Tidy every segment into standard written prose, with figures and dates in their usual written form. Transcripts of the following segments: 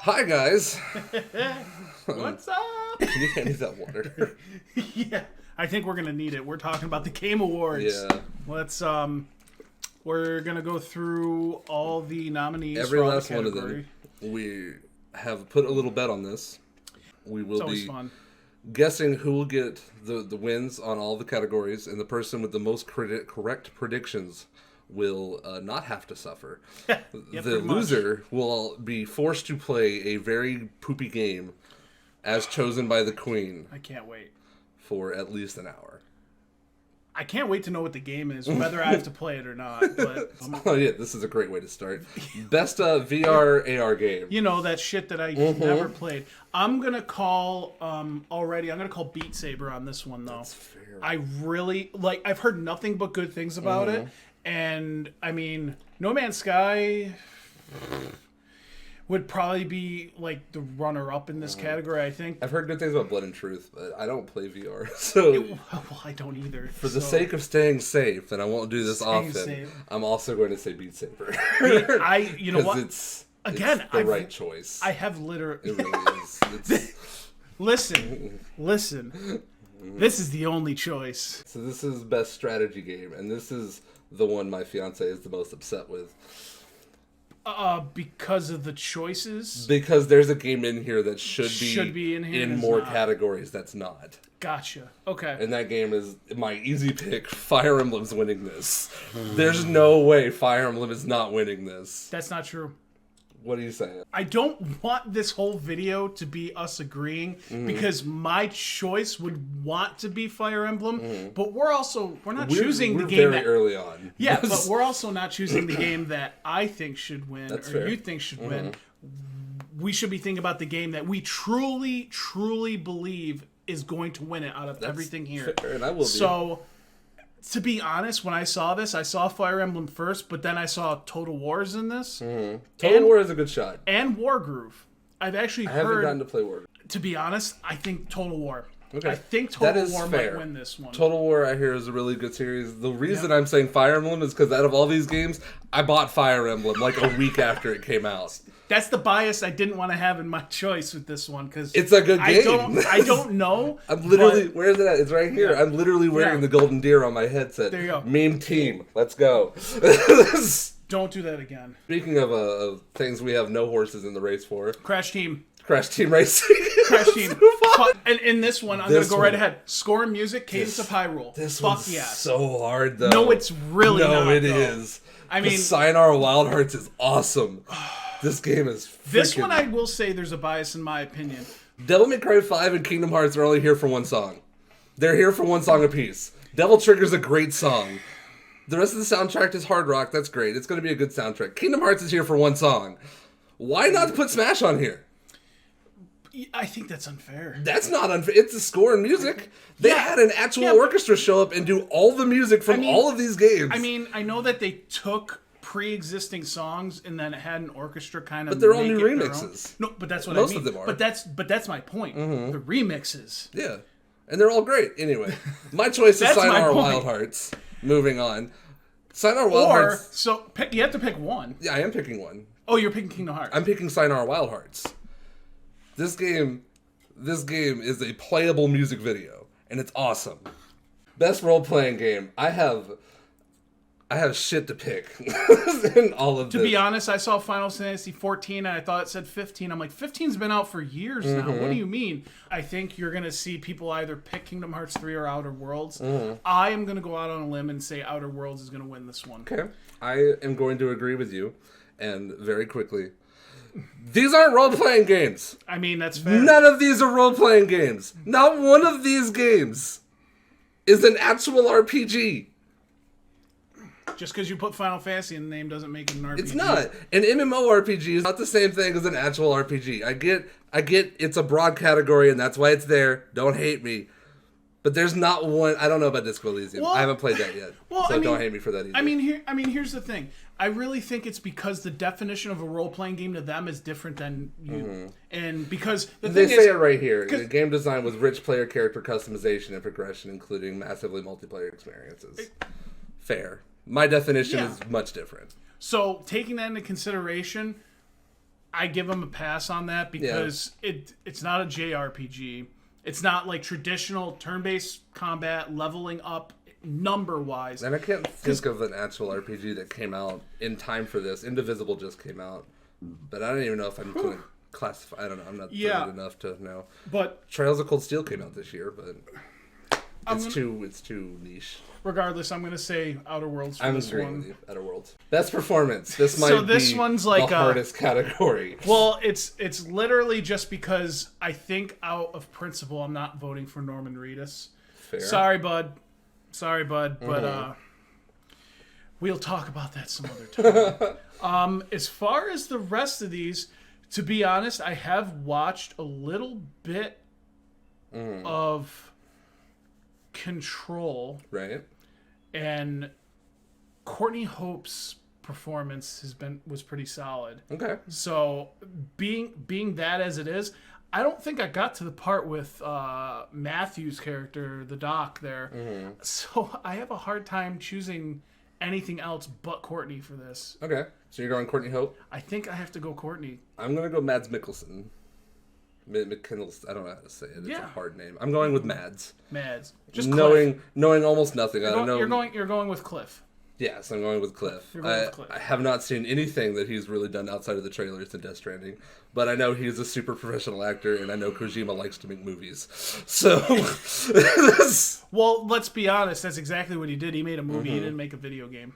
Hi guys. What's up? Can you hand me that water? Yeah, I think we're gonna need it. We're talking about the Game Awards. Yeah. Let's we're gonna go through all the nominees. Every for all last the one of category. them. We have put a little bet on this. We It's will always be fun. guessing who will get the wins on all the categories, and the person with the most correct predictions will not have to suffer. Yeah, The pretty much. loser will be forced to play a very poopy game as chosen by the queen I can't wait. for at least an hour. I can't wait to know what the game is, whether I have to play it or not. But Oh yeah, this is a great way to start. Best VR AR game. you know that shit that I never played. I'm gonna call already. I'm gonna call Beat Saber on this one though. Fair. I really like. I've heard nothing but good things about it, and I mean, No Man's Sky would probably be like the runner-up in this category. I think. I've heard good things about Blood and Truth, but I don't play VR. So Well, I don't either. for the sake of staying safe, and I won't do this Staying often, safe. I'm also going to say Beat Saber. you know what? Again, it's the right choice. I have literally. It really is. It's, Listen. This is the only choice. so this is best strategy game, and this is the one my fiance is the most upset with. Because of the choices. Because there's a game in here that should be in here and in is more not. categories that's not. Gotcha. Okay. And that game is my easy pick. Fire Emblem's winning this. There's no way Fire Emblem is not winning this. That's not true. What are you saying? I don't want this whole video to be us agreeing because my choice would want to be Fire Emblem, but we're not choosing we're the game very that early on. yeah, but we're also not choosing the game that I think should win That's or fair. you think should win. We should be thinking about the game that we truly believe is going to win it out of everything here. fair, and I will be. So, to be honest, when I saw this, I saw Fire Emblem first, but then I saw Total Wars in this Total War is a good shot. and Wargroove. I've actually I haven't heard. gotten to play War. To be honest, I think Total War. Okay. I think That Total is War fair. might win this one. Total War, I hear, is a really good series. The reason I'm saying Fire Emblem is because out of all these games, I bought Fire Emblem like a week after it came out. That's the bias I didn't want to have in my choice with this one because It's a good game. I don't know. I'm literally, but where is it at? It's right here. Yeah. I'm literally wearing Yeah. the golden deer on my headset. There you go. Meme team. Let's go. don't do that again. Speaking of things we have no horses in the race for, Crash Team. Crash Team Racing. Crash Team. Let's move on. And in this one, I'm This gonna go right one. ahead. Score and music, Cadence of Hyrule. This Fuck one's yes. so hard, though. No, it's really no, not. it though. is. I mean, Sayonara Wild Hearts is awesome. This game is freaking... this one I will say there's a bias in my opinion. Devil May Cry 5 and Kingdom Hearts are only here for one song. They're here for one song apiece. Devil Trigger's a great song. The rest of the soundtrack is hard rock. That's great. It's going to be a good soundtrack. Kingdom Hearts is here for one song. Why not put Smash on here? I think that's unfair. That's not unfair. It's the score and music. They Yeah. had an actual Yeah, but- orchestra show up and do all the music from all of these games. I mean, I know that they took pre-existing songs and then had an orchestra kind of. But they're all make new it their own. remixes. No, but that's what Most I mean. of them are. But that's my point. The remixes. Yeah. And they're all great. Anyway, my choice is That's my Sayonara point. Wild Hearts. Moving on. Sayonara Wild Or Hearts. so you have to pick one. Yeah, I am picking one. Oh, you're picking Kingdom Hearts. I'm picking Sayonara Wild Hearts. This game is a playable music video, and it's awesome. Best role-playing game. I have shit to pick in all of this. To be honest, I saw Final Fantasy 14 and I thought it said 15. I'm like, 15's been out for years now. What do you mean? I think you're going to see people either pick Kingdom Hearts 3 or Outer Worlds. I am going to go out on a limb and say Outer Worlds is going to win this one. Okay. I am going to agree with you, and very quickly. These aren't role-playing games. I mean, that's fair. None of these are role-playing games. Not one of these games is an actual RPG. Just because you put Final Fantasy in the name doesn't make it an RPG. It's not. An MMORPG is not the same thing as an actual RPG. I get it's a broad category and that's why it's there. Don't hate me. But there's not one. I don't know about Disco Elysium. Well- I haven't played that yet. Well, So I mean- don't hate me for that either. I mean, here's the thing. I really think it's because the definition of a role-playing game to them is different than you. And because the they thing say is, it right here. The game design with rich player character customization and progression, including massively multiplayer experiences. Fair. My definition Yeah. is much different. so taking that into consideration, I give them a pass on that because it's not a JRPG. It's not like traditional turn-based combat, leveling up number-wise. And I can't think of an actual RPG that came out in time for this. Indivisible just came out, but I don't even know if I'm going to classify. I don't know. I'm not good enough to know. But Trails of Cold Steel came out this year, but it's too niche. Regardless, I'm going to say Outer Worlds for this one. With you, Outer Worlds. Best performance. This might be one's like the hardest category. Well, it's literally just because I think out of principle I'm not voting for Norman Reedus. Fair. Sorry, bud. But we'll talk about that some other time. As far as the rest of these, to be honest, I have watched a little bit of Control. Right. And Courtney Hope's performance was pretty solid. Okay. So being that as it is, I don't think I got to the part with Matthew's character, the doc there. So I have a hard time choosing anything else but Courtney for this. Okay. So you're going Courtney Hope? I think I have to go Courtney. I'm going to go Mads Mikkelsen. McKinnell's, I don't know how to say it. It's a hard name. I'm going with Mads. Just knowing almost nothing. You're going with Cliff. Yes, I'm going with Cliff. You're going with Cliff. I have not seen anything that he's really done outside of the trailers in Death Stranding, but I know he's a super professional actor, and I know Kojima likes to make movies. So, well, let's be honest. That's exactly what he did. He made a movie. He didn't make a video game.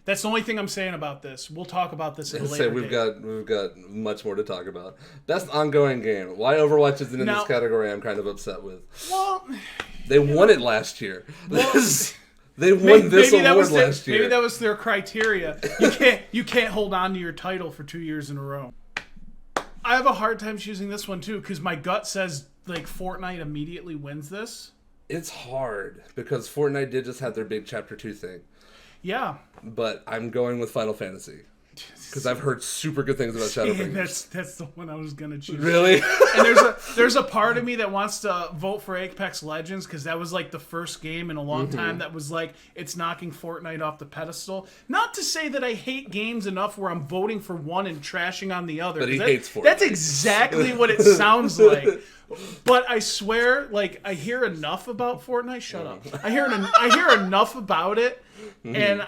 That's the only thing I'm saying about this. We'll talk about this in a later date. We've got much more to talk about. Best ongoing game. Why Overwatch isn't in this category, I'm kind of upset with. Well, they won it last year. They won this award last year. Maybe that was their criteria. You can't hold on to your title for 2 years in a row. I have a hard time choosing this one too because my gut says like Fortnite immediately wins this. It's hard because Fortnite did just have their big Chapter 2 thing. Yeah. But I'm going with Final Fantasy. Because I've heard super good things about Shadowbringers. That's the one I was going to choose. Really? And there's a part of me that wants to vote for Apex Legends because that was like the first game in a long time that was like, it's knocking Fortnite off the pedestal. Not to say that I hate games enough where I'm voting for one and trashing on the other. But he hates Fortnite. That's exactly what it sounds like. But I swear, like, I hear enough about Fortnite. Shut up. I hear enough about it. And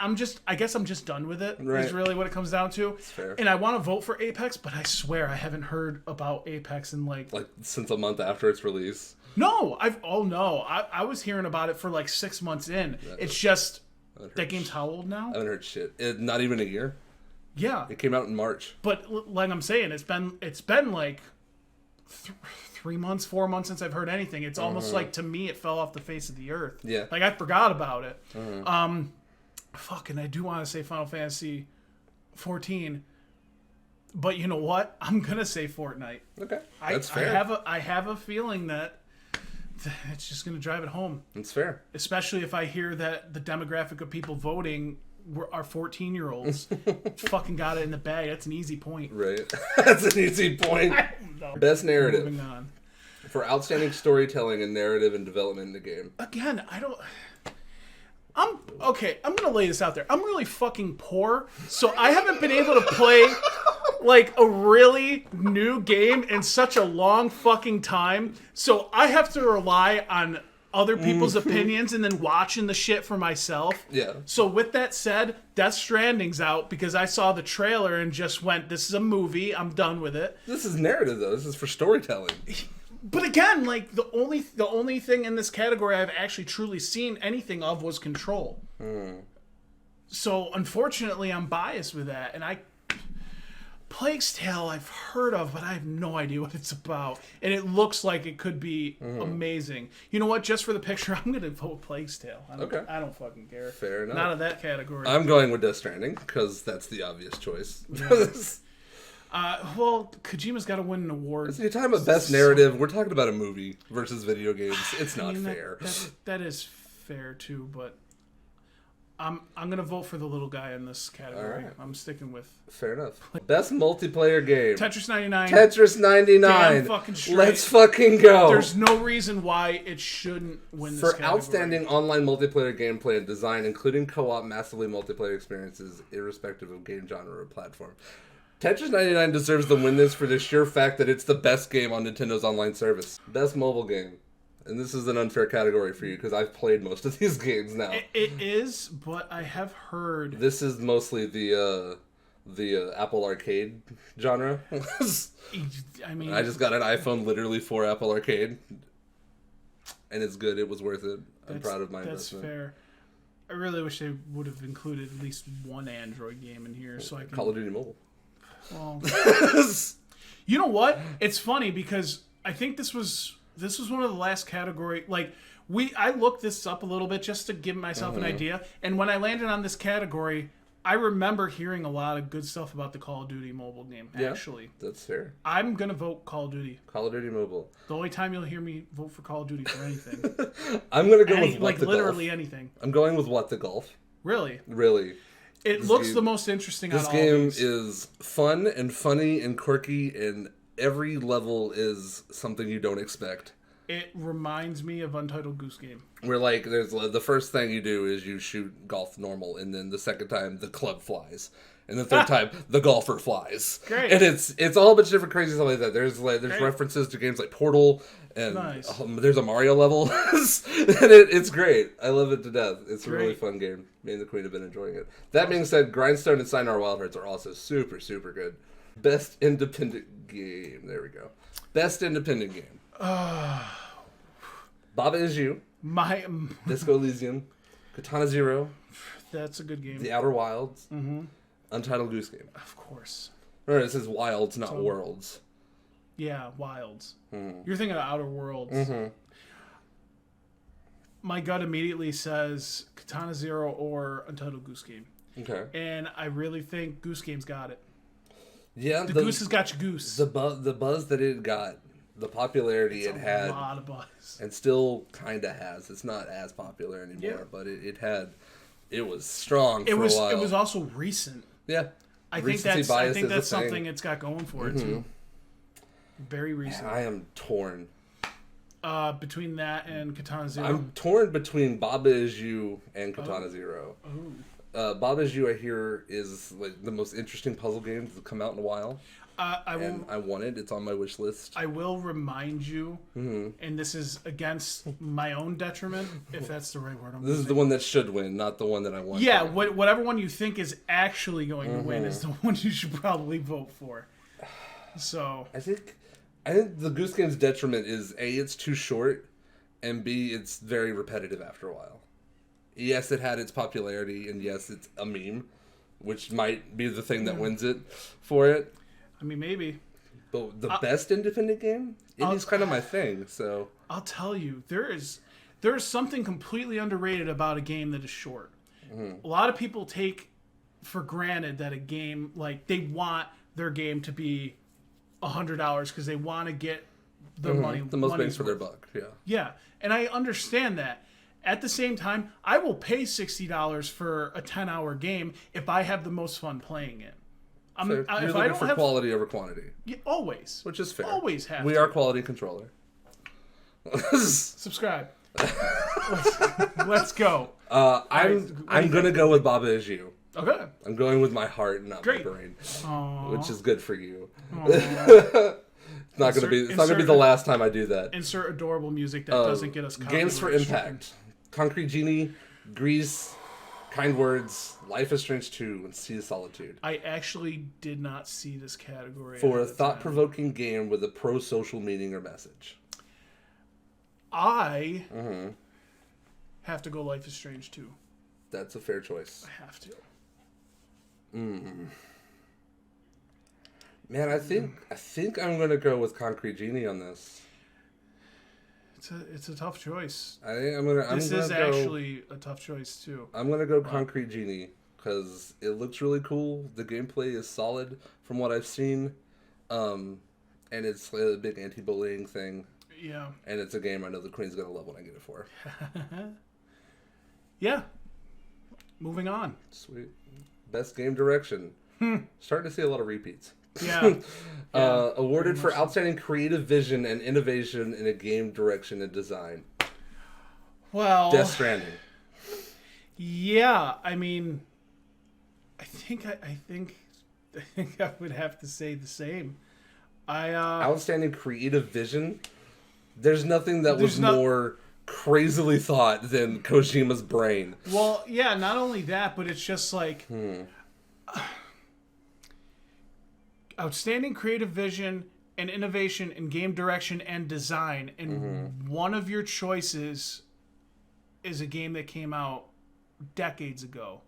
I guess I'm just done with it. Right. Is really what it comes down to. That's fair. And I want to vote for Apex, but I swear I haven't heard about Apex in like since a month after its release. No, I was hearing about it for like 6 months in. It's just that game's how old now? I haven't heard shit. Not even a year. Yeah, it came out in March. But like I'm saying, it's been like 3 months, 4 months since I've heard anything. It's almost like to me it fell off the face of the earth. Yeah, like I forgot about it. And I do want to say Final Fantasy 14, but you know what? I'm gonna say Fortnite. Okay, that's fair. I have a feeling that it's just gonna drive it home. That's fair, especially if I hear that the demographic of people voting are 14-year-olds. Fucking got it in the bag. That's an easy point. Right, that's an easy point. Best narrative. Moving on. For outstanding storytelling and narrative and development in the game. Again, I'm gonna lay this out there. I'm really fucking poor, so I haven't been able to play like a really new game in such a long fucking time. So I have to rely on other people's opinions and then watching the shit for myself. Yeah. So with that said, Death Stranding's out because I saw the trailer and just went, this is a movie. I'm done with it. This is narrative though. This is for storytelling. But again, like the only thing in this category I've actually truly seen anything of was Control. So unfortunately, I'm biased with that, and Plague's Tale I've heard of, but I have no idea what it's about, and it looks like it could be amazing. You know what? Just for the picture, I'm gonna vote Plague's Tale. I don't fucking care. Fair enough. Not of that category. I'm going with Death Stranding because that's the obvious choice. Well, Kojima's got to win an award. You're talking about best narrative. We're talking about a movie versus video games. It's not fair. That is fair too, but I'm gonna vote for the little guy in this category. Right. I'm sticking with. Fair enough. Best multiplayer game. Tetris 99. Tetris 99. Damn fucking straight. Let's fucking go. There's no reason why it shouldn't win this category. For outstanding online multiplayer gameplay and design, including co-op massively multiplayer experiences, irrespective of game genre or platform. Tetris 99 deserves to win this for the sheer fact that it's the best game on Nintendo's online service. Best mobile game. And this is an unfair category for you because I've played most of these games now. It is, but I have heard... This is mostly the Apple Arcade genre. I mean... I just got an iPhone literally for Apple Arcade. And it's good. It was worth it. I'm proud of my investment. That's fair. I really wish they would have included at least one Android game in here so I can... Call of Duty Mobile. Well, you know what? It's funny because I think this was one of the last category. Like I looked this up a little bit just to give myself an idea, and when I landed on this category, I remember hearing a lot of good stuff about the Call of Duty mobile game. Actually, yeah, that's fair. I'm gonna vote Call of Duty. Call of Duty Mobile. The only time you'll hear me vote for Call of Duty for anything. I'm gonna go with What the literally Golf. anything. I'm going with What the Golf. Really? It This looks game- the most interesting. This on game all these. is fun and funny and quirky, and every level is something you don't expect. It reminds me of Untitled Goose Game. Where like there's the first thing you do is you shoot golf normal, and then the second time the club flies, and the third time the golfer flies. Great. And it's all a bunch of different crazy stuff like that. There's references to games like Portal, and Nice. There's a Mario level, and it's great. I love it to death. It's a really Great. fun game. Me and the Queen have been enjoying it. That being said, Grindstone and Sayonara Wild Hearts are also super super good. Best independent game. There we go. Best independent game. Baba Is You. Disco Elysium, Katana Zero, That's a good game. The Outer Wilds, Untitled Goose Game. Of course. Remember, it says Wilds, not Worlds. Yeah, Wilds. You're thinking of Outer Worlds. My gut immediately says Katana Zero or Untitled Goose Game. Okay. And I really think Goose Game's got it. Yeah, The goose has got your goose. the buzz that it got, the popularity it a had, lot of buzz. and still kind of has. It's not as popular anymore, but it was strong for a while. It was also recent. Yeah. I think Recency bias is a that's thing. something it's got going for it too. Very recent. I am torn. Between that and Katana Zero. I'm torn between Baba Is You and Katana Zero. Baba Is You, I hear, is like the most interesting puzzle game to come out in a while. I want it. It's on my wish list. I will remind you, and this is against my own detriment, if that's the right word. This is the one that should win, not the one that I want. Yeah, whatever one you think is actually going to win is the one you should probably vote for. So I think the Goose Game's detriment is A, it's too short, and B, it's very repetitive after a while. Yes, it had its popularity, and yes, it's a meme, which might be the thing that wins it for it. I mean, maybe. But the best independent game? Indie's kind of my thing, so... I'll tell you, there is something completely underrated about a game that is short. A lot of people take for granted that a game, like, they want their game to be $100 because they want to get their money. The most bang money's for their worth. buck, yeah. Yeah, and I understand that. At the same time, I will pay $60 for a 10-hour game if I have the most fun playing it. So you're if I looking don't for have quality over quantity, always, which is fair. always have. We to. are quality controller. Subscribe. Let's go. I'm gonna go with Baba Is You. Okay. I'm going with my heart, not Great. my brain, Aww. which is good for you. It's not gonna be the last time I do that. Insert adorable music that doesn't get us Games for copyright Impact: Concrete Genie, Grease, Kind Words, Life is Strange 2, and Sea of Solitude. I actually did not see this category. For a at the time. thought-provoking game with a pro-social meaning or message. I have to go Life is Strange 2. That's a fair choice. I have to. Man, I think I'm gonna go with Concrete Genie on this. It's a tough choice. I think I'm gonna. This is actually a tough choice too. I'm gonna go Concrete Genie because it looks really cool. The gameplay is solid from what I've seen, and it's a big anti-bullying thing. Yeah. And it's a game I know the Queen's gonna love when I get it for her. Yeah. Moving on. Sweet. Best game direction. Starting to see a lot of repeats. Yeah. Awarded for outstanding creative vision and innovation in a game direction and design. Well. Death Stranding. Yeah. I mean, I think I think I would have to say the same. Outstanding creative vision. There's nothing that was There's more crazily thought than Kojima's brain. Well, yeah, not only that, but it's just like outstanding creative vision and innovation in game direction and design. And one of your choices is a game that came out decades ago.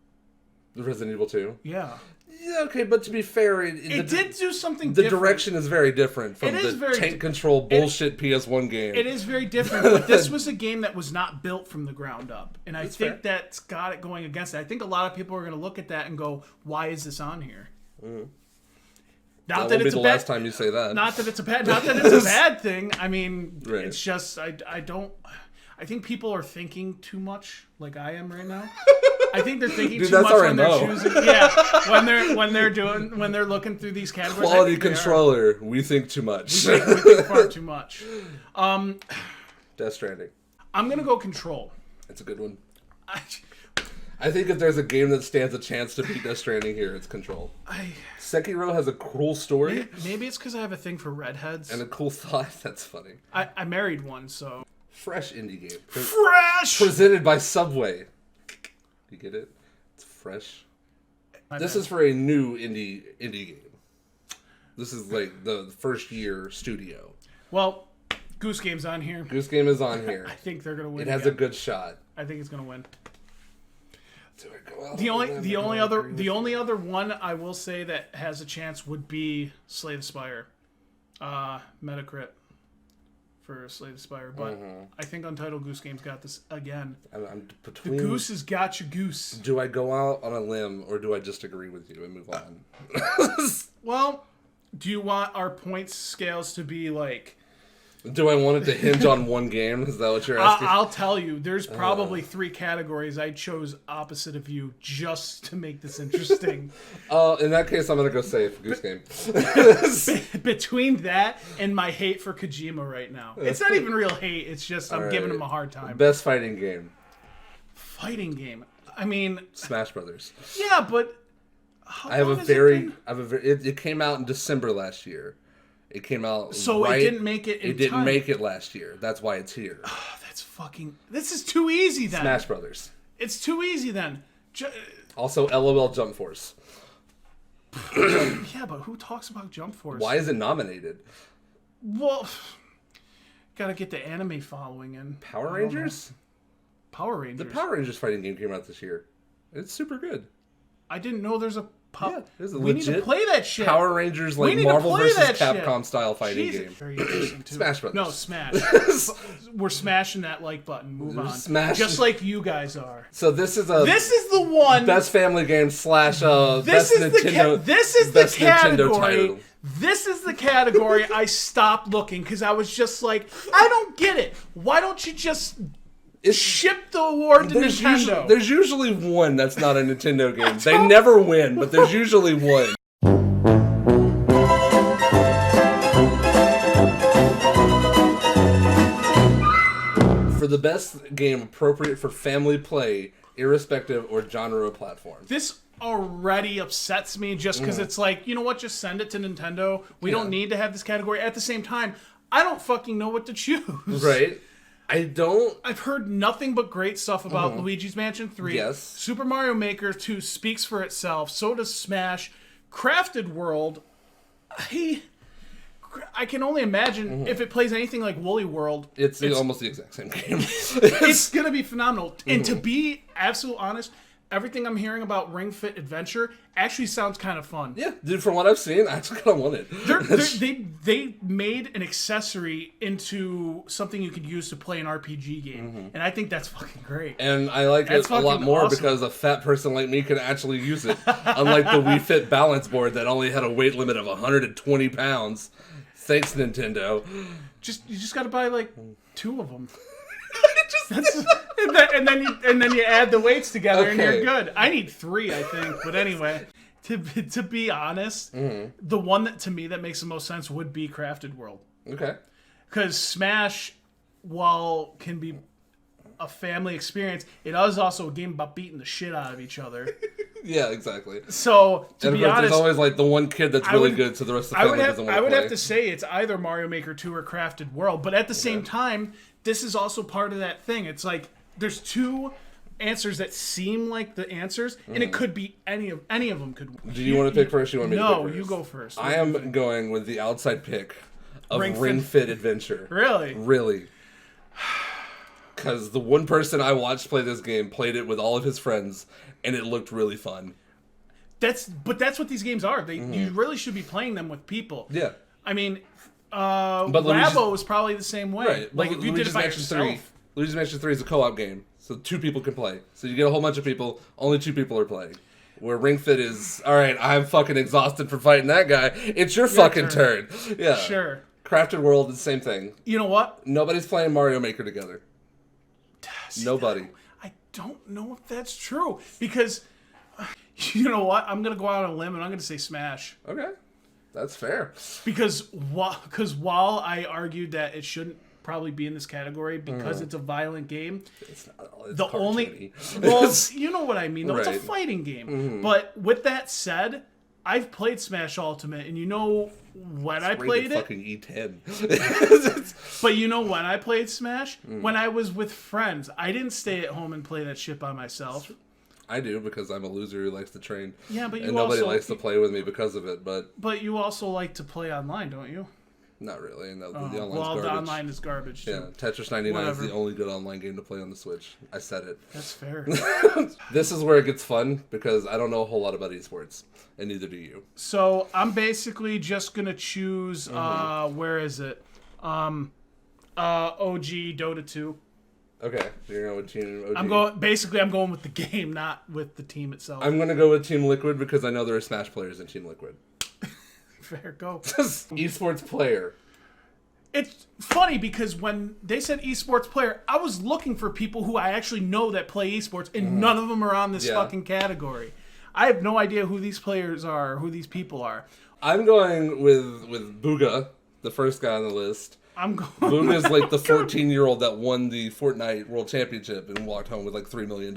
Resident Evil 2. Yeah. Yeah, okay, but to be fair, It did do something the different. direction is very different from It is the very tank control bullshit PS1 game. It is very different, but this was a game that was not built from the ground up. And I think fair. that's got it going against it. I think a lot of people are going to look at that and go, why is this on here? Not that won't be the last time you say that. Not that it's a bad thing. I mean, Right. it's just I think people are thinking too much, like I am right now. I think they're thinking Dude, too that's much our when they're MO. choosing. Yeah, when they're looking through these categories. I Quality think they are. controller. We think too much. We think far too much. Death Stranding. I'm gonna go Control. That's a good one. I think if there's a game that stands a chance to beat Death Stranding here, it's Control. Sekiro has a cool story Maybe it's because I have a thing for redheads. and a cool thought. That's funny. I married one, so Fresh indie game. fresh. Presented by Subway. You get it? It's fresh. This is for a new indie game. This is like the first year studio. Well, Goose Game's on here. Goose Game is on here. I think they're gonna win. It has a good shot. I think it's gonna win. Do I go out The on a limb or do I agree with only other one I will say that has a chance would be Slay the Spire, Metacritic for Slay the Spire. But I think Untitled Goose Game's got this again. I'm The between. goose has got your goose. Do I go out on a limb or do I just agree with you and move on? Well, do you want our points scales to be like? Do I want it to hinge on one game? Is that what you're asking? I'll tell you, there's probably 3 categories I chose opposite of you just to make this interesting. In that case, I'm gonna go safe. Goose Game. Between that and my hate for Kojima right now, it's not even real hate. It's just I'm giving him a hard time. Best fighting game. Fighting game. I mean, Smash Brothers. yeah, but how I have a long has it very. been? I have a very. It came out in December last year. It came out. So right, it didn't make it. In It didn't time. make it last year. That's why it's here. Oh, that's fucking. This is too easy then. Smash Brothers. It's too easy then. Also, LOL Jump Force. Yeah, but who talks about Jump Force? Why is it nominated? Well, gotta get the anime following in. Power Rangers? Power Rangers. The Power Rangers fighting game came out this year. It's super good. I didn't know there's a. Yeah, there's a we need to legit play that shit. Power Rangers, We like need to Marvel play vs. that Capcom shit. style fighting Jesus. game. Very interesting too. Smash Brothers. No, Smash. We're smashing that like button. Move on. Smash. Just like you guys are. So this is a This is the one. best family game / This best is Nintendo. this is the best Nintendo category. title. This is the category I stopped looking because I was just like, I don't get it. Why don't you just ship the award to Nintendo? There's usually one that's not a Nintendo game. They never win, but there's usually one. For the best game appropriate for family play, irrespective or genre or platform. This already upsets me just because it's like, you know what, just send it to Nintendo. We don't need to have this category. At the same time, I don't fucking know what to choose. Right? I don't. I've heard nothing but great stuff about Luigi's Mansion 3. Yes. Super Mario Maker 2 speaks for itself. So does Smash. Crafted World, I can only imagine if it plays anything like Woolly World. It's almost the exact same game. It's going to be phenomenal. And to be absolutely honest, everything I'm hearing about Ring Fit Adventure actually sounds kind of fun. Yeah, dude, from what I've seen, I actually kind of want it. They made an accessory into something you could use to play an RPG game. And I think that's fucking great. And I like That's it a lot fucking more awesome. because a fat person like me can actually use it. Unlike the Wii Fit balance board that only had a weight limit of 120 pounds. Thanks, Nintendo. You just got to buy like 2 of them. And then you add the weights together and you're Okay. good. I need 3, I think. But anyway, to be honest, the one that to me that makes the most sense would be Crafted World. Okay. Because Smash, while can be a family experience, it is also a game about beating the shit out of each other. Yeah, exactly. So to And be of course, honest, there's always like the one kid that's really good, so the rest of the family doesn't want I to would play. have to say it's either Mario Maker 2 or Crafted World, but at the same time, this is also part of that thing. It's like there's two answers that seem like the answers, and it could be any of them could. Do you want to pick first? Or you want me to pick No, first? you go first. I am going with the outside pick of Ring Ring Fit Adventure. Really? Really. Because the one person I watched play this game played it with all of his friends, and it looked really fun. That's what these games are. You really should be playing them with people. Yeah. I mean, But Labo is probably the same way. Right. Like if you did it by yourself. Luigi's Mansion 3 is a co-op game, so 2 people can play. So you get a whole bunch of people, only 2 people are playing. Where Ring Fit is, alright, I'm fucking exhausted from fighting that guy. It's your fucking turn. Yeah. Sure. Crafted World is the same thing. You know what? Nobody's playing Mario Maker together. Nobody. I don't know if that's true. Because, you know what? I'm going to go out on a limb and I'm going to say Smash. Okay. That's fair. Because while I argued that it shouldn't probably be in this category because it's a violent game, It's the only... cartoony. Well, you know what I mean. Though. It's a Right. fighting game. But with that said, I've played Smash Ultimate, and you know when I played it? Fucking E10. But you know when I played Smash? When I was with friends. I didn't stay at home and play that shit by myself. I do, because I'm a loser who likes to train. Yeah, but you and nobody also... likes to play with me because of it, but But you also like to play online, don't you? not really. No, the Oh, online's well, garbage. the online is garbage, too. Yeah, Tetris 99 Whatever. is the only good online game to play on the Switch. I said it. That's fair. This is where it gets fun, because I don't know a whole lot about esports, and neither do you. So I'm basically just gonna choose. Where is it? OG Dota 2. Okay, so you're going with Team OG. I'm going with the game, not with the team itself. I'm going to go with Team Liquid, because I know there are Smash players in Team Liquid. Fair, go. Esports player. It's funny because when they said esports player, I was looking for people who I actually know that play esports, and none of them are on this fucking category. I have no idea who these players are, who these people are. I'm going with Booga, the first guy on the list. I'm going. Booga's like the 14-year-old that won the Fortnite World Championship and walked home with like $3 million.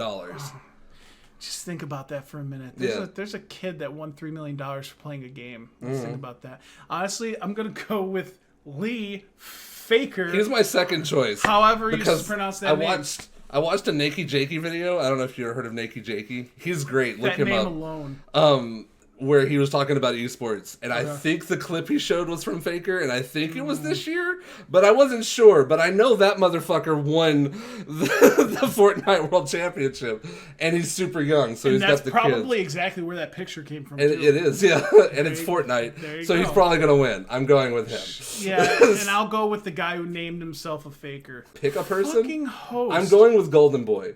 Just think about that for a minute. There's a kid that won $3 million for playing a game. Let's think about that. Honestly, I'm going to go with Lee Faker. He's my second choice. However you pronounce that name. I watched a Nakey Jakey video. I don't know if you ever heard of Nakey Jakey. He's great. Look him up. That name alone. Where he was talking about esports, and I think the clip he showed was from Faker, and I think it was this year, but I wasn't sure. But I know that motherfucker won the Fortnite World Championship, and he's super young, so he's got the kids. That's probably exactly where that picture came from. And too. it is, yeah, and it's Fortnite, so he's go. probably gonna win. I'm going with him. Yeah, and I'll go with the guy who named himself a faker. Pick a person. Fucking host. I'm going with Golden Boy.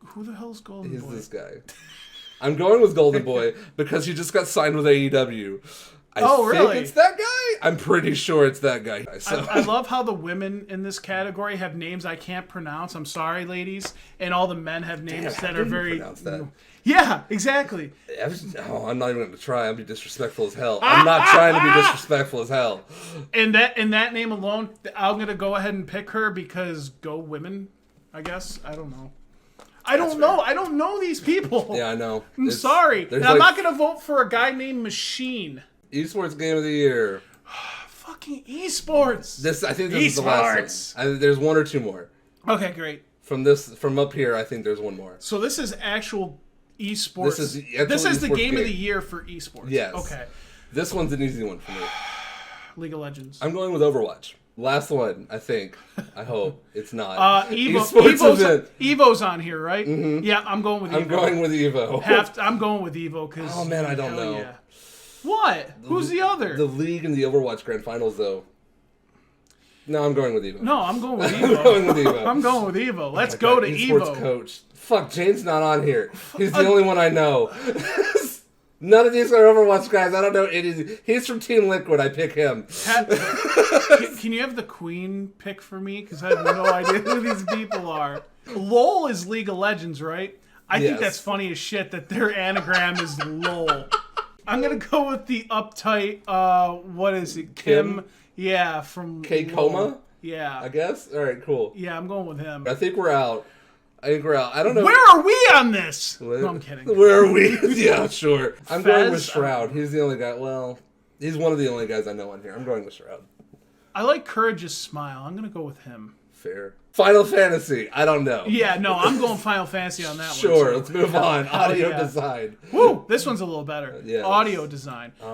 Who the hell's Golden Boy? He's this guy. I'm going with Golden Boy because he just got signed with AEW. I think it's that guy? I'm pretty sure it's that guy. So. I love how the women in this category have names I can't pronounce. I'm sorry, ladies. And all the men have names that are very... pronounce that. Yeah, exactly. I'm not even going to try. I'll be disrespectful as hell. I'm not trying to be disrespectful as hell. And that name alone, I'm going to go ahead and pick her because go women, I guess. I don't know. I don't know. I don't know these people. Yeah, I know. I'm sorry. And I'm not going to vote for a guy named Machine. Esports Game of the Year. Fucking esports. I think this is the last one. There's one or two more. Okay, great. From up here, I think there's one more. So this is actual esports. This is the game of the year for esports. Yes. Okay. This one's an easy one for me. League of Legends. I'm going with Overwatch. Last one, I think. I hope it's not. Evo's on here, right? Mm-hmm. Yeah, I'm going with Evo. I'm going with Evo. I'm going with Evo because. Oh man, I don't know. Yeah. What? Who's the other? The League and the Overwatch Grand Finals, though. No, I'm going with Evo. No, I'm going with Evo. I'm going with Evo. I'm going with Evo. Let's go to Esports Evo. Coach. Fuck, Jane's not on here. He's the only one I know. None of these are Overwatch guys. I don't know any. He's from Team Liquid. I pick him. Can you have the Queen pick for me? Because I have no idea who these people are. LOL is League of Legends, right? I think that's funny as shit that their anagram is LOL. I'm going to go with the uptight, what is it? Kim? Yeah, from K-Coma? Yeah. I guess? All right, cool. Yeah, I'm going with him. I think we're out. I agree. I don't know. Where are we on this? No, I'm kidding. Where are we? Yeah, sure. I'm going with Fez? Shroud. He's the only guy. Well, he's one of the only guys I know on here. I'm going with Shroud. I like Courage's smile. I'm gonna go with him. Fair. Final Fantasy. I don't know. Yeah, no, I'm going Final Fantasy on that one. Sure. too. Let's move on. Audio yeah. design. Woo! This one's a little better. Yeah. Audio design. This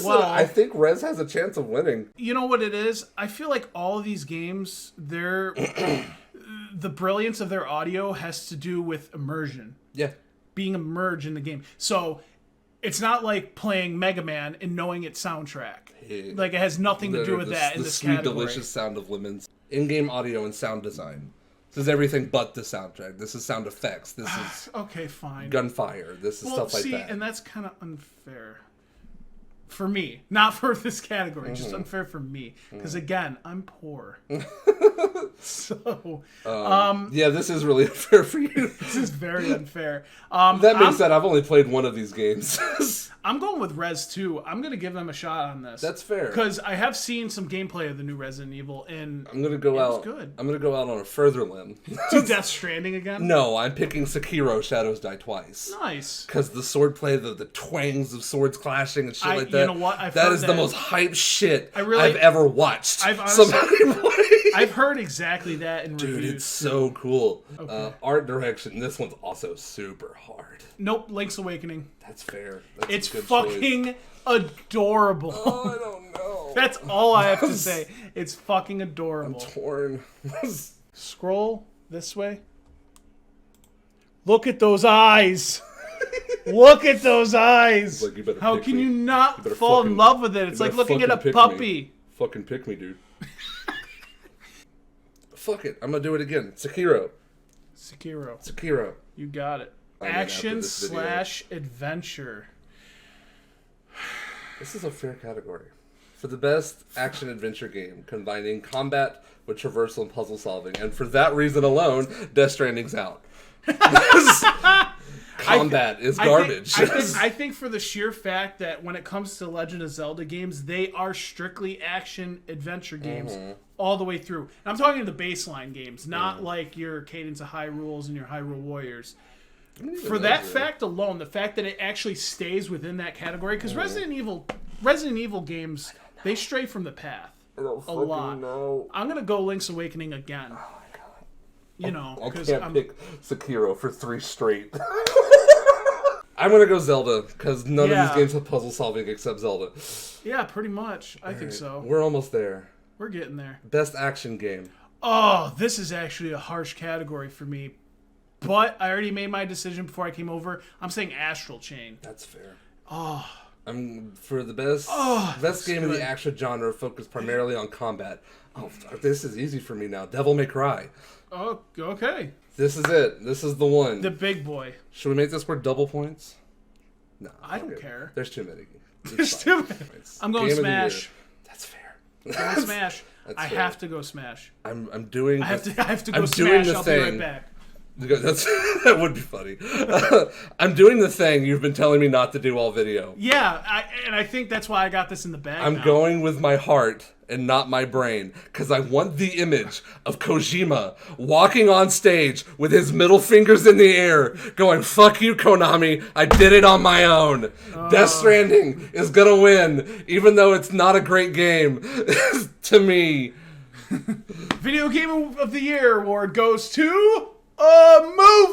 well, one, I think Rez has a chance of winning. you know what it is? I feel like all of these games, they're the brilliance of their audio has to do with immersion, Yeah. being immersed in the game. So it's not like playing Mega Man and knowing its soundtrack. Yeah. Like it has nothing to do with that in the this sweet, category. delicious sound of lemons. In-game audio and sound design. This is everything but the soundtrack. This is sound effects. This is Okay, fine. gunfire. This is stuff like that. And that's kind of unfair for me, not for this category. Just Mm-hmm. unfair for me, because again, I'm poor. So Yeah, this is really unfair for you. this is very unfair. That being said, I've only played one of these games. I'm going with Rez 2. I'm gonna give them a shot on this. That's fair. Because I have seen some gameplay of the new Resident Evil, and I'm gonna go out. good. I'm gonna go out on a further limb. to Death Stranding again. No, I'm picking Sekiro: Shadows Die Twice. Nice. Because the swordplay, the twangs of swords clashing and shit like you that. know what? I've that heard is the that. most hype shit really- I've ever watched. I've honestly- somebody play. I've heard exactly that in Dude, reviews. it's so cool. Art direction. This one's also super hard. Nope, Link's Awakening. That's fair. That's It's a good fucking choice. adorable. Oh, I don't know. That's all I have to say. It's fucking adorable. Torn. Scroll this way. Look at those eyes. Look at those eyes. Like, you better How pick can me. you not better fall in fucking- love with it? It's you like better looking at a fucking pick me. puppy. Fucking pick me, dude. Fuck it. I'm gonna do it again. Sekiro. Sekiro. You got it. I mean, after Action this video. / adventure. This is a fair category. For the best action adventure game, combining combat with traversal and puzzle solving. And for that reason alone, Death Stranding's out. Combat is garbage. I think for the sheer fact that when it comes to Legend of Zelda games, they are strictly action adventure games Mm-hmm. all the way through. And I'm talking the baseline games, not like your Cadence of Hyrules and your Hyrule Warriors. For that fact alone, the fact that it actually stays within that category, because Resident Evil games, they stray from the path a lot. know. I'm gonna go Link's Awakening again. Oh my god. You know, I because can't pick Sekiro for 3 straight. I'm gonna go Zelda, because none of Yeah. these games have puzzle solving except Zelda. yeah, pretty much. I think so. We're almost there. We're getting there. Best action game. Oh, this is actually a harsh category for me. But I already made my decision before I came over. I'm saying Astral Chain. That's fair. Oh, I'm for the best that's game in good. the action genre focused primarily on combat. Oh, fuck, this is easy for me now. Devil May Cry. oh, okay. This is it. This is the one. The big boy. Should we make this worth double points? No, I don't okay. care. There's too many. It's There's fine. too many. It's I'm going game of the year. Smash. That's fair. Go Smash. That's I fair. have to go Smash. I'm doing. I have to go I'm Smash. doing the I'll be right thing. back. That's that would be funny. I'm doing the thing you've been telling me not to do all video. Yeah, I think that's why I got this in the bag. I'm now. going with my heart and not my brain because I want the image of Kojima walking on stage with his middle fingers in the air going, "Fuck you, Konami, I did it on my own." Death Stranding is gonna win even though it's not a great game to me. Video Game of the Year award goes to a movie.